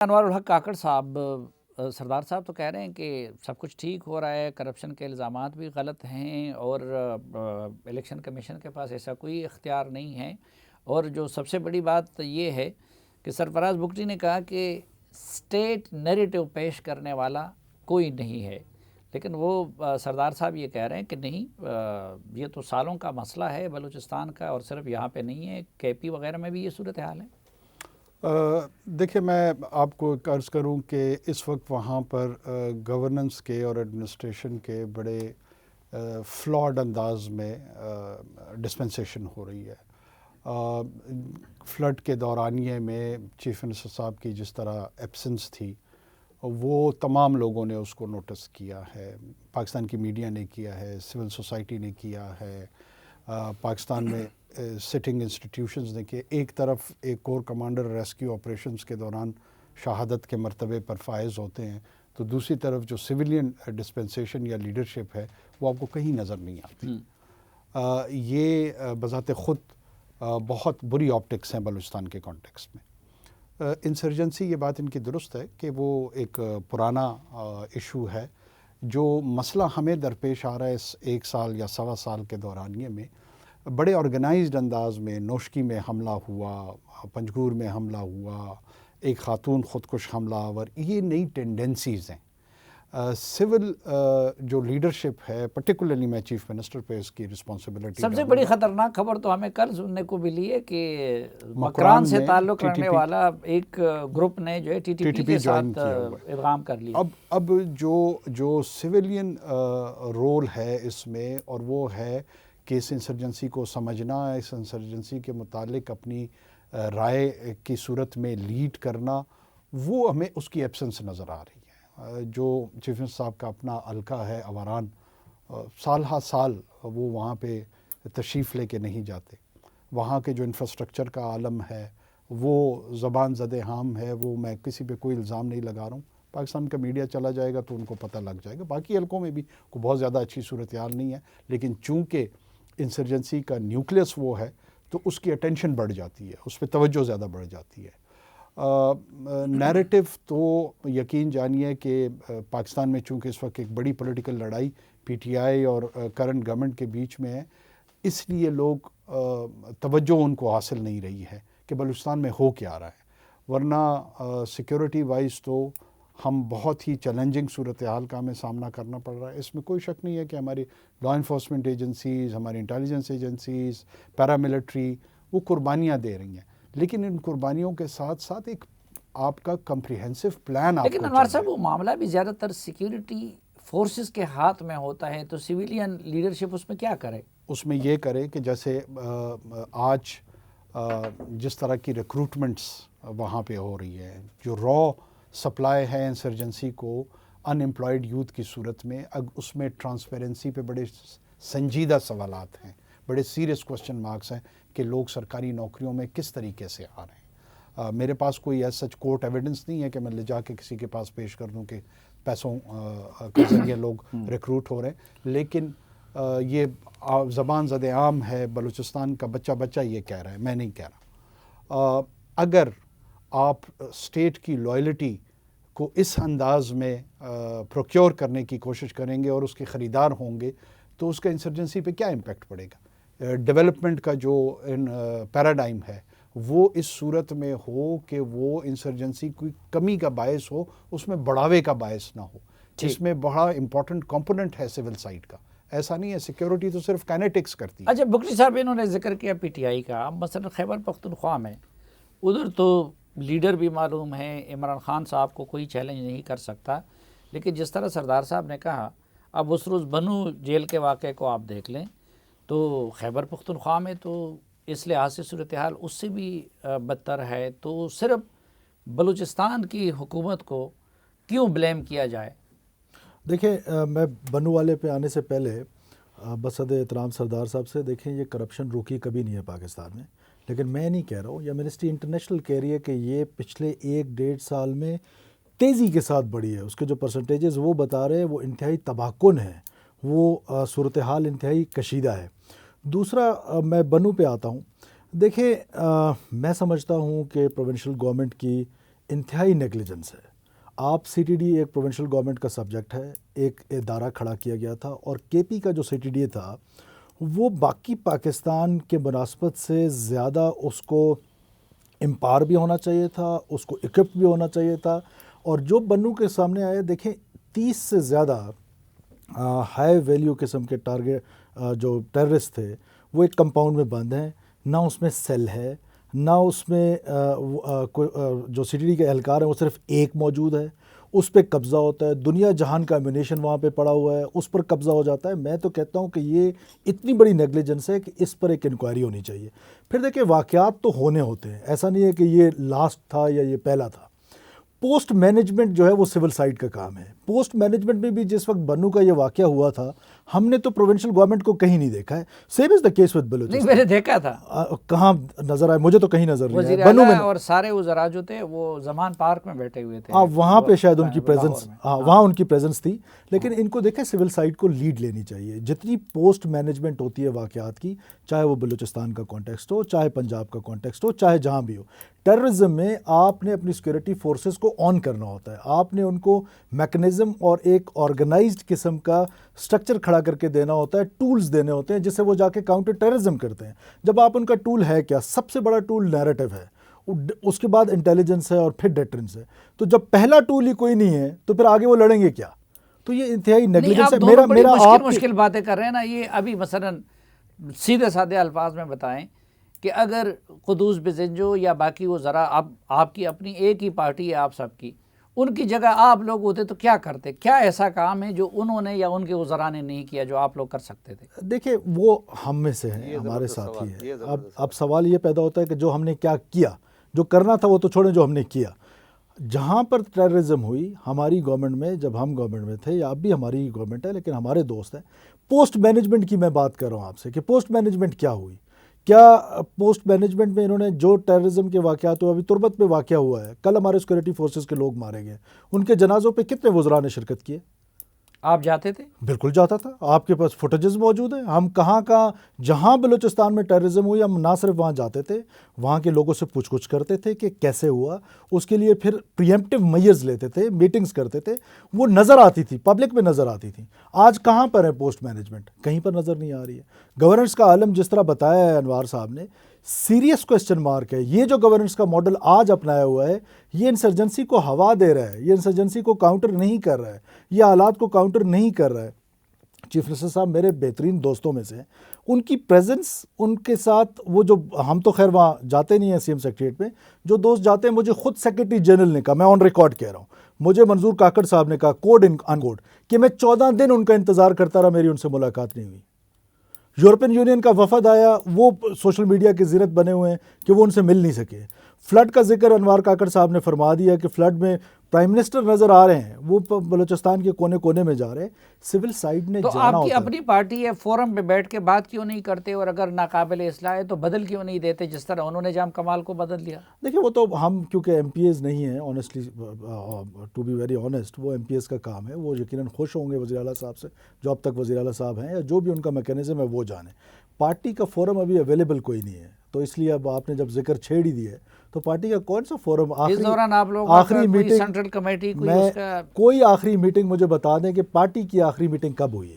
انوار الحق کاکڑ صاحب، سردار صاحب تو کہہ رہے ہیں کہ سب کچھ ٹھیک ہو رہا ہے، کرپشن کے الزامات بھی غلط ہیں اور الیکشن کمیشن کے پاس ایسا کوئی اختیار نہیں ہے، اور جو سب سے بڑی بات یہ ہے کہ سرفراز بگٹی نے کہا کہ اسٹیٹ نیریٹو پیش کرنے والا کوئی نہیں ہے، لیکن وہ سردار صاحب یہ کہہ رہے ہیں کہ نہیں، یہ تو سالوں کا مسئلہ ہے بلوچستان کا، اور صرف یہاں پہ نہیں ہے، کے پی وغیرہ میں بھی یہ صورتحال ہے۔ دیکھیں، میں آپ کو عرض کروں کہ اس وقت وہاں پر گورننس کے اور ایڈمنسٹریشن کے بڑے فلاڈ انداز میں ڈسپنسیشن ہو رہی ہے۔ فلڈ کے دورانیے میں چیف منسٹر صاحب کی جس طرح ایبسنس تھی، وہ تمام لوگوں نے اس کو نوٹس کیا ہے، پاکستان کی میڈیا نے کیا ہے، سول سوسائٹی نے کیا ہے، پاکستان میں سٹنگ انسٹیٹیوشنز نے کہ ایک طرف ایک کور کمانڈر ریسکیو آپریشنز کے دوران شہادت کے مرتبے پر فائز ہوتے ہیں، تو دوسری طرف جو سویلین ڈسپنسیشن یا لیڈرشپ ہے وہ آپ کو کہیں نظر نہیں آتی۔ یہ بذات خود بہت بری آپٹکس ہیں بلوچستان کے کانٹیکسٹ میں۔ انسرجنسی، یہ بات ان کی درست ہے کہ وہ ایک پرانا ایشو ہے، جو مسئلہ ہمیں درپیش آ رہا ہے اس 1 سال یا 1.25 سال کے دورانیے میں۔ بڑے آرگنائزڈ انداز میں نوشکی میں حملہ ہوا، پنجگور میں حملہ ہوا، ایک خاتون خودکش حملہ آور، یہ نئی ٹینڈنسیز ہیں۔ سول جو لیڈرشپ ہے، پرٹیکولرلی میں چیف منسٹر پہ اس کی رسپانسبلٹی، سب سے بڑی خطرناک خبر تو ہمیں کل سننے کو ملی ہے کہ مکران سے تعلق رکھنے والا ایک گروپ نے جو ہے ٹی ٹی پی کے ساتھ ادغام کر لیا۔ اب جو سویلین رول ہے اس میں، اور وہ ہے کہ اس انسرجنسی کو سمجھنا، اس انسرجنسی کے متعلق اپنی رائے کی صورت میں لیڈ کرنا، وہ ہمیں اس کی ایبسنس نظر آ رہی ہے۔ جو چیف منسٹر صاحب کا اپنا حلقہ ہے اواران، سال ہا سال وہ وہاں پہ تشریف لے کے نہیں جاتے، وہاں کے جو انفراسٹرکچر کا عالم ہے وہ زبان زد عام ہے، وہ میں کسی پہ کوئی الزام نہیں لگا رہا ہوں، پاکستان کا میڈیا چلا جائے گا تو ان کو پتہ لگ جائے گا۔ باقی حلقوں میں بھی کوئی بہت زیادہ اچھی صورتحال نہیں ہے، لیکن چونکہ انسرجنسی کا نیوکلیس وہ ہے تو اس کی اٹینشن بڑھ جاتی ہے، اس پہ توجہ زیادہ بڑھ جاتی ہے۔ نیریٹو تو یقین جانیے کہ پاکستان میں چونکہ اس وقت ایک بڑی پولیٹیکل لڑائی پی ٹی آئی اور کرنٹ گورنمنٹ کے بیچ میں ہے، اس لیے لوگ توجہ ان کو حاصل نہیں رہی ہے کہ بلوچستان میں ہو کیا رہا ہے، ورنہ سیکیورٹی وائز تو ہم بہت ہی چیلنجنگ صورتحال کا ہمیں سامنا کرنا پڑ رہا ہے۔ اس میں کوئی شک نہیں ہے کہ ہماری لا انفورسمنٹ ایجنسیز، ہماری انٹیلیجنس ایجنسیز، پیراملٹری، وہ قربانیاں دے رہی ہیں، لیکن ان قربانیوں کے ساتھ ساتھ ایک آپ کا کمپریہنسو پلان آپ کو لیکن انوار صاحب، وہ معاملہ بھی زیادہ تر سیکیورٹی فورسز کے ہاتھ میں ہوتا ہے، تو سویلین لیڈرشپ اس میں کیا کرے؟ اس میں یہ کرے کہ جیسے آج جس طرح کی ریکروٹمنٹس وہاں پہ ہو رہی ہے، جو را سپلائی ہے انسرجنسی کو ان امپلائڈ یوتھ کی صورت میں، اس میں ٹرانسپیرنسی پہ بڑے سنجیدہ سوالات ہیں، بڑے سیریس کوسچن مارکس ہیں کہ لوگ سرکاری نوکریوں میں کس طریقے سے آ رہے ہیں۔ میرے پاس کوئی ایسا سچ کورٹ ایویڈنس نہیں ہے کہ میں لے جا کے کسی کے پاس پیش کر دوں کہ پیسوں کے ذریعے لوگ ریکروٹ ہو رہے ہیں، لیکن یہ زبان زد عام ہے، بلوچستان کا بچہ یہ کہہ رہا ہے، میں نہیں کہہ رہا۔ اگر آپ اسٹیٹ کی لائلٹی کو اس انداز میں پروکیور کرنے کی کوشش کریں گے اور اس کے خریدار ہوں گے تو اس کا انسرجنسی پہ کیا امپیکٹ پڑے گا؟ ڈیولپمنٹ کا جو پیراڈائم ہے وہ اس صورت میں ہو کہ وہ انسرجنسی کی کمی کا باعث ہو، اس میں بڑھاوے کا باعث نہ ہو، جس میں بڑا امپورٹنٹ کمپوننٹ ہے سول سائٹ کا۔ ایسا نہیں ہے، سیکیورٹی تو صرف کائنیٹکس کرتی ہے۔ اچھا بگٹی صاحب، انہوں نے ذکر کیا پی ٹی آئی کا، مثلا خیبر پختونخوا میں ادھر تو لیڈر بھی معلوم ہے، عمران خان صاحب کو کوئی چیلنج نہیں کر سکتا، لیکن جس طرح سردار صاحب نے کہا، اب اس روز بنو جیل کے واقعے کو آپ دیکھ لیں تو خیبر پختونخوا میں تو اس لحاظ سے صورتحال اس سے بھی بدتر ہے، تو صرف بلوچستان کی حکومت کو کیوں بلیم کیا جائے؟ دیکھیں، میں بنو والے پہ آنے سے پہلے بصد احترام سردار صاحب سے، دیکھیں یہ کرپشن روکی کبھی نہیں ہے پاکستان میں، لیکن میں نہیں کہہ رہا ہوں، یا منسٹری انٹرنیشنل کہہ رہی ہے کہ یہ پچھلے 1-1.5 سال میں تیزی کے ساتھ بڑھی ہے، اس کے جو پرسنٹیجز وہ بتا رہے ہیں وہ انتہائی تباہ کن ہے، وہ صورتحال انتہائی کشیدہ ہے۔ دوسرا، میں بنو پہ آتا ہوں۔ دیکھیں، میں سمجھتا ہوں کہ پروونشل گورنمنٹ کی انتہائی نیگلیجنس ہے. آپ سی ٹی ڈی ایک پروونشل گورنمنٹ کا سبجیکٹ ہے, ایک ادارہ کھڑا کیا گیا تھا, اور کے پی کا جو سی ٹی ڈی تھا وہ باقی پاکستان کے مناسبت سے زیادہ اس کو امپاور بھی ہونا چاہیے تھا, اس کو اکوپڈ بھی ہونا چاہیے تھا. اور جو بنو کے سامنے آئے, دیکھیں 30 سے زیادہ ہائی ویلیو قسم کے ٹارگیٹ جو ٹیررسٹ تھے وہ ایک کمپاؤنڈ میں بند ہیں, نہ اس میں سیل ہے, نہ اس میں جو سی ٹی ڈی کے اہلکار ہیں وہ صرف ایک موجود ہے, اس پہ قبضہ ہوتا ہے, دنیا جہان کا ایمونیشن وہاں پہ پڑا ہوا ہے, اس پر قبضہ ہو جاتا ہے. میں تو کہتا ہوں کہ یہ اتنی بڑی نیگلیجنس ہے کہ اس پر ایک انکوائری ہونی چاہیے. پھر دیکھیں واقعات تو ہونے ہوتے ہیں, ایسا نہیں ہے کہ یہ لاسٹ تھا یا یہ پہلا تھا. پوسٹ مینجمنٹ جو ہے وہ سول سائٹ کا کام ہے. پوسٹ مینجمنٹ میں بھی جس وقت بنو کا یہ واقعہ ہوا تھا ہم نے تو پروونشل گورنمنٹ کو کہیں نہیں دیکھا ہے. Same is the case with Balochistan. نہیں, میں نے دیکھا تھا. کہاں نظر آئے؟ مجھے تو کہیں نظر نہیں وزیر آیا. بنو میں اعلیٰ اور سارے وزراء جو تھے وہ زمان پارک میں بیٹھے ہوئے تھے. ہاں, وہاں پہ شاید ان کی پریزنس, وہاں ان کی پریزنس تھی. لیکن ان کو دیکھیں سول سائٹ کو لیڈ لینی چاہیے. جتنی پوسٹ مینجمنٹ ہوتی ہے واقعات کی, چاہے وہ بلوچستان کا کانٹیکسٹ ہو, چاہے پنجاب کا کانٹیکسٹ ہو, چاہے جہاں بھی ہو, ٹیررزم میں آپ نے اپنی سیکورٹی فورسز کو آن کرنا ہوتا ہے. آپ نے ان کو میکنزم اور ایک آرگنائزڈ قسم کا سٹرکچر کھڑا کر کے دینا ہوتا ہے, ٹولز دینے ہوتے ہیں جس سے وہ جا کے کاؤنٹر ٹیررزم کرتے ہیں. جب آپ ان کا ٹول ہے کیا, سب سے بڑا ٹول نیریٹو ہے, اس کے بعد انٹیلیجنس ہے, اور پھر ڈیٹرنس ہے. تو جب پہلا ٹول ہی کوئی نہیں ہے تو پھر آگے وہ لڑیں گے کیا؟ تو یہ انتہائی نیگلیجنس ہے. میرا آپ مشکل باتیں کر رہے ہیں نا. یہ ابھی مثلا سیدھے سادھے الفاظ میں بتائیں کہ اگر قدوس بزنجو یا باقی وہ ذرا آپ کی اپنی ایک ہی پارٹی ہے آپ سب کی, ان کی جگہ آپ لوگ ہوتے تو کیا کرتے؟ کیا ایسا کام ہے جو انہوں نے یا ان کے وزراء نے نہیں کیا جو آپ لوگ کر سکتے تھے؟ دیکھیں وہ ہم میں سے ہیں, ہمارے ساتھ ہی ہے. اب سوال یہ پیدا ہوتا ہے کہ جو ہم نے کیا کیا, جو کرنا تھا وہ تو چھوڑیں, جو ہم نے کیا. جہاں پر ٹیررزم ہوئی ہماری گورنمنٹ میں, جب ہم گورنمنٹ میں تھے, یا اب بھی ہماری گورنمنٹ ہے لیکن ہمارے دوست ہیں, پوسٹ مینجمنٹ کی میں بات کر رہا ہوں آپ سے کہ پوسٹ مینجمنٹ کیا ہوئی. کیا پوسٹ مینجمنٹ میں انہوں نے جو ٹیررزم کے واقعات ہوئے, ابھی تربت میں واقعہ ہوا ہے, کل ہمارے سیکورٹی فورسز کے لوگ مارے گئے, ان کے جنازوں پہ کتنے وزراء نے شرکت کیے؟ آپ جاتے تھے؟ بالکل جاتا تھا. آپ کے پاس فوٹیجز موجود ہیں. ہم کہاں جہاں بلوچستان میں ٹیررزم ہوئی ہم نہ صرف وہاں جاتے تھے, وہاں کے لوگوں سے پوچھ گچھ کرتے تھے کہ کیسے ہوا, اس کے لیے پھر پریمپٹیو میئرز لیتے تھے, میٹنگز کرتے تھے, وہ نظر آتی تھی, پبلک میں نظر آتی تھی. آج کہاں پر ہے پوسٹ مینجمنٹ؟ کہیں پر نظر نہیں آ رہی ہے. گورننس کا عالم جس طرح بتایا ہے انوار صاحب نے, سیریس کوسچن مارک ہے. یہ جو گورننس کا ماڈل آج اپنایا ہوا ہے یہ انسرجنسی کو ہوا دے رہا ہے, یہ انسرجنسی کو کاؤنٹر نہیں کر رہا ہے, یہ حالات کو کاؤنٹر نہیں کر رہا ہے. چیف منسٹر صاحب میرے بہترین دوستوں میں سے ہیں, ان کی پریزنس, ان کے ساتھ وہ جو, ہم تو خیر وہاں جاتے نہیں ہیں سی ایم سیکریٹریٹ میں, جو دوست جاتے ہیں, مجھے خود سیکریٹری جنرل نے کہا, میں آن ریکارڈ کہہ رہا ہوں, مجھے منظور کاکڑ صاحب نے کہا کوڈ ان کوڈ کہ میں 14 دن ان کا انتظار کرتا رہا, میری ان سے ملاقات نہیں ہوئی. یورپین یونین کا وفد آیا, وہ سوشل میڈیا کے زیرت بنے ہوئے ہیں کہ وہ ان سے مل نہیں سکے. فلڈ کا ذکر انوار کاکڑ صاحب نے فرما دیا کہ فلڈ میں پرائم منسٹر نظر آ رہے ہیں, وہ بلوچستان کے کونے کونے میں جا رہے ہیں. سول سائٹ نے تو جانا آپ کی ہوتا ہے. اپنی پارٹی ہے, فورم پہ بیٹھ کے بات کیوں نہیں کرتے, اور اگر ناقابل اصلاح ہے تو بدل کیوں نہیں دیتے جس طرح انہوں نے جام کمال کو بدل دیا؟ دیکھیں وہ تو ہم کیونکہ ایم پی ایز نہیں ہیں, honestly to be very honest, وہ ایم پی ایز کا کام ہے. وہ یقیناً خوش ہوں گے وزیر اعلیٰ صاحب سے, جو اب تک وزیر اعلیٰ صاحب ہیں, یا جو بھی ان کا میکینزم ہے وہ جانیں. پارٹی کا فورم ابھی اویلیبل کوئی نہیں ہے, تو اس لیے اب آپ نے جب ذکر چھیڑ ہی دیا ہے تو پارٹی کا کون سا فورم, اس دوران آپ لوگ آخری میٹنگ میٹنگ, سینٹرل کمیٹی کوئی آخری میٹنگ مجھے بتا دیں کہ پارٹی کی آخری میٹنگ کب ہوئی ہے؟